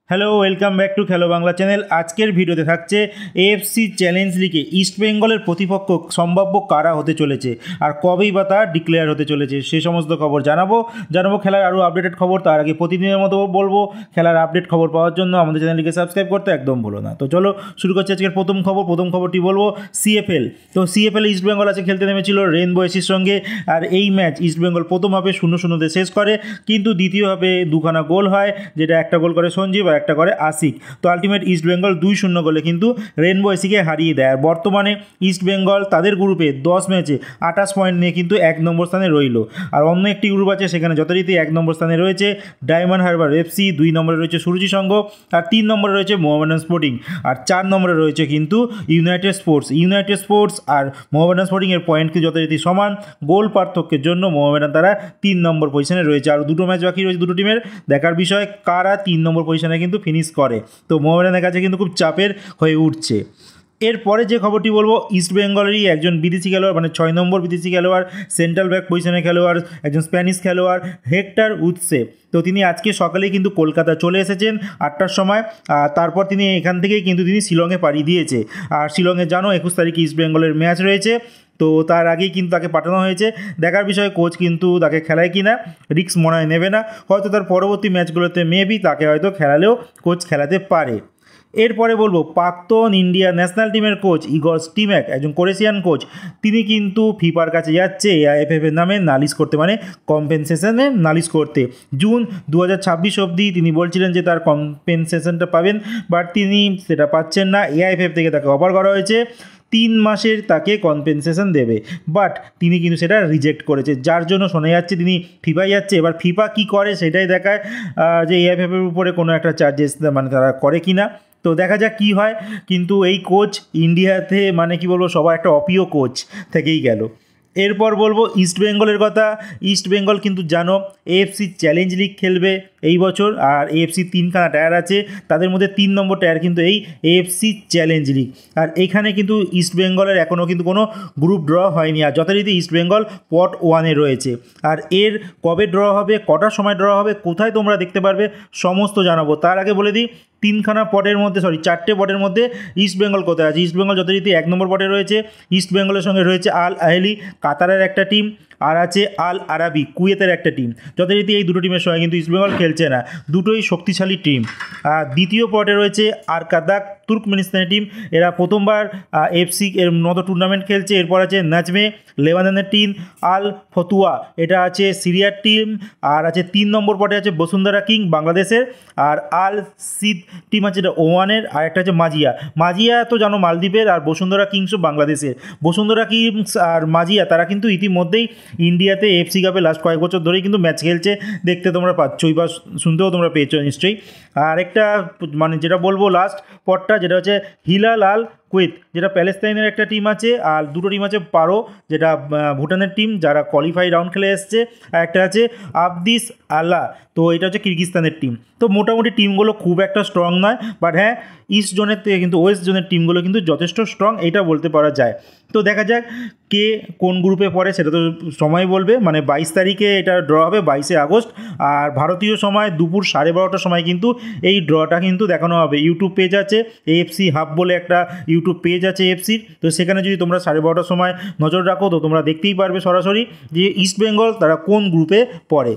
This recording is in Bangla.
হ্যালো, ওয়েলকাম ব্যাক টু খেলো বাংলা চ্যানেল। আজকের ভিডিওতে থাকছে এএফসি চ্যালেঞ্জ লিগে ইস্ট বেঙ্গলের প্রতিপক্ষ সম্ভাব্য কারা হতে চলেছে আর কবেই বা তা ডিক্লেয়ার হতে চলেছে সে সমস্ত খবর জানাবো খেলার আরও আপডেটেড খবর। তার আগে প্রতিদিনের মতো বলবো, খেলার আপডেট খবর পাওয়ার জন্য আমাদের চ্যানেলটিকে সাবস্ক্রাইব করতে একদম ভুলো না। তো চলো শুরু করছি আজকের প্রথম খবরটি বলবো সিএফএল। তো সিএফএল ইস্ট বেঙ্গল আছে খেলতে নেমেছিল রেইনবো এসির সঙ্গে, আর এই ম্যাচ ইস্ট বেঙ্গল প্রথম হাফে 0-0 শেষ করে, কিন্তু দ্বিতীয় হাফে দুখানা গোল হয়, যেটা একটা গোল করে সঞ্জীব আর একটা করে আশিক। তো আলটিমেট ইস্ট বেঙ্গল 2-0 গোলে কিন্তু রেইনবো এসিকে হারিয়ে দেয়। আর বর্তমানে ইস্ট বেঙ্গল তাদের গ্রুপে 10 ম্যাচে 28 পয়েন্ট নিয়ে কিন্তু 1 নম্বর স্থানে রইল। আর অন্য একটি গ্রুপ আছে, সেখানে যথারীতি 1 নম্বর স্থানে রয়েছে ডায়মন্ড হারবার এফসি, 2 নম্বরে রয়েছে সুরুচি সংঘ, আর 3 নম্বরে রয়েছে মোহামেডান স্পোর্টিং, আর 4 নম্বরে রয়েছে কিন্তু ইউনাইটেড স্পোর্টস। আর মোহামেডান স্পোর্টিংয়ের পয়েন্ট কিন্তু যথারীতি সমান, গোল পার্থক্যের জন্য মোহামেডান তারা 3 নম্বর পজিশনে রয়েছে। আর দুটো ম্যাচ বাকি রয়েছে দুটো টিমের, দেখার বিষয় কারা 3 নম্বর পজিশনে কিন্তু ফিনিশ করে। তো মোহামেডানের কাছে কিন্তু খুব চাপের হয়ে উঠছে। এরপরে যে খবরটি বলবো, ইস্ট বেঙ্গলেরই একজন বিদেশি খেলোয়াড়, মানে 6 নম্বর বিদেশি খেলোয়াড়, সেন্ট্রাল ব্যাক পজিশনের খেলোয়াড়, একজন স্প্যানিশ খেলোয়াড় হেক্টর উৎসেভ। তো তিনি আজকে সকালেই কিন্তু কলকাতা চলে এসেছেন 8টার সময়। তারপর তিনি এখান থেকেই কিন্তু তিনি শিলংয়ে পাড়ি দিয়েছে। আর শিলংয়ে জানো 21 তারিখে ইস্ট বেঙ্গলের ম্যাচ রয়েছে, তো তার আগেই কিন্তু তাকে পাঠানো হয়েছে। দেখার বিষয়ে কোচ কিন্তু তাকে খেলায় কি না রিস্ক মনে হয় নেবে না, হয়তো তার পরবর্তী ম্যাচগুলোতে মেবি তাকে হয়তো খেলালেও কোচ খেলাতে পারে। এরপরে বলবো প্রাক্তন ইন্ডিয়া ন্যাশনাল টিমের কোচ ইগর স্টিম্যাক, একজন ক্রোয়েশিয়ান কোচ, তিনি কিন্তু ফিফার কাছে যাচ্ছে এআইএফএফ এর নামে নালিশ করতে, মানে কম্পেনসেশনে নালিশ করতে। জুন 2026 অবধি তিনি বলছিলেন যে তার কম্পেনসেশনটা পাবেন, বাট তিনি সেটা পাচ্ছেন না। এআইএফএফ থেকে তাকে অফার করা হয়েছে 3 মাসের তাকে কম্পেনসেশন দেবে, বাট তিনি কিন্তু সেটা রিজেক্ট করেছে, যার জন্য শোনা যাচ্ছে তিনি ফিফায় যাচ্ছে। এবার ফিফা কি করে সেটাই দেখায়, যে এআইএফএফের উপরে কোনো একটা চার্জেস মানে তারা করে কি না। তো দেখা যাক কী হয়। কিন্তু এই কোচ ইন্ডিয়াতে মানে কি বলবো, সবার একটা অপ্রিয় কোচ থেকেই গেল। এরপর বলবো ইস্ট বেঙ্গলের কথা। ইস্ট বেঙ্গল কিন্তু জানো এএফসি চ্যালেঞ্জ লিগ খেলবে এই বছর, আর এএফসি 3খানা টায়ার আছে, তাদের মধ্যে 3 নম্বর টায়ার কিন্তু এই এএফসি চ্যালেঞ্জ লিগ। আর এখানে কিন্তু ইস্ট বেঙ্গলের এখনও কিন্তু কোনো গ্রুপ ড্র হয়নি, আর যথারীতি ইস্ট বেঙ্গল পট 1-এ রয়েছে। আর এর কবে ড্র হবে, কটার সময় ড্র হবে, কোথায় তোমরা দেখতে পারবে, সমস্ত জানাবো। তার আগে বলে দিই, 4টে পটের মধ্যে ইস্ট বেঙ্গল কোথায় আছে। ইস্ট বেঙ্গল যথারীতি 1 নম্বর পটে রয়েছে। ইস্ট বেঙ্গলের সঙ্গে রয়েছে আল আহলি কাতারের একটা টিম, আর আছে আল আরাবি কুয়েতের একটা টিম। যথারীতি এই দুটো টিমের সঙ্গে কিন্তু ইস্ট বেঙ্গল খেলছে না, দুটোই শক্তিশালী টিম। দ্বিতীয় পটে রয়েছে আরকাদাক তুর্কমেনিস্তানের টিম, এরা প্রথমবার এফসি এর মতো টুর্নামেন্ট খেলছে। এরপর আছে নাজমে লেবাননের টিম, আল ফতুয়া এটা আছে সিরিয়ার টিম, আর আছে 3 নম্বর পটে আছে বসুন্ধরা কিং বাংলাদেশের, আর আল সিদ টিম আছে এটা ওমানের, আর একটা আছে মাজিয়া তো জানো মালদ্বীপের, আর বসুন্ধরা কিংসও বাংলাদেশের। বসুন্ধরা কিংস আর মাজিয়া তারা কিন্তু ইতিমধ্যেই ইন্ডিয়াতে এফসি কাপে লাস্ট কয়েক বছর ধরেই কিন্তু ম্যাচ খেলছে, দেখতে তোমরা পাচ্ছই বা শুনতেও তোমরা পেয়েছো নিশ্চয়ই। আর একটা মানে যেটা বলবো লাস্ট পটটা, যেটা হচ্ছে হিলাল আল কুয়েত, যেটা প্যালেস্তাইনের একটা টিম আছে, আর দুটো টিম আছে পারো, যেটা ভুটানের টিম যারা কোয়ালিফাই রাউন্ড খেলে এসছে, আর একটা আছে আবদিস আল্লাহ, তো এটা হচ্ছে কিরগিস্তানের টিম। তো মোটামুটি টিমগুলো খুব একটা স্ট্রং নয়, বাট হ্যাঁ ইস্ট জোনের থেকে কিন্তু ওয়েস্ট জোনের টিমগুলো কিন্তু যথেষ্ট স্ট্রং, এটা বলতে পারা যায়। তো দেখা যাক কে কোন গ্রুপে পড়ে, সেটা তো সময় বলবে। মানে 22 তারিখে এটা ড্র হবে, 22শে আগস্ট, আর ভারতীয় সময় দুপুর 12:30টার সময় কিন্তু এই ড্রটা কিন্তু দেখানো হবে। ইউটিউব পেজ আছে এএফসি হাব বলে একটা ইউটিউব পেজ আছে এএফসির, তো সেখানে যদি তোমরা 12:30টার সময় নজর রাখো, তো তোমরা দেখতেই পারবে সরাসরি যে ইস্ট বেঙ্গল তারা কোন গ্রুপে পড়ে।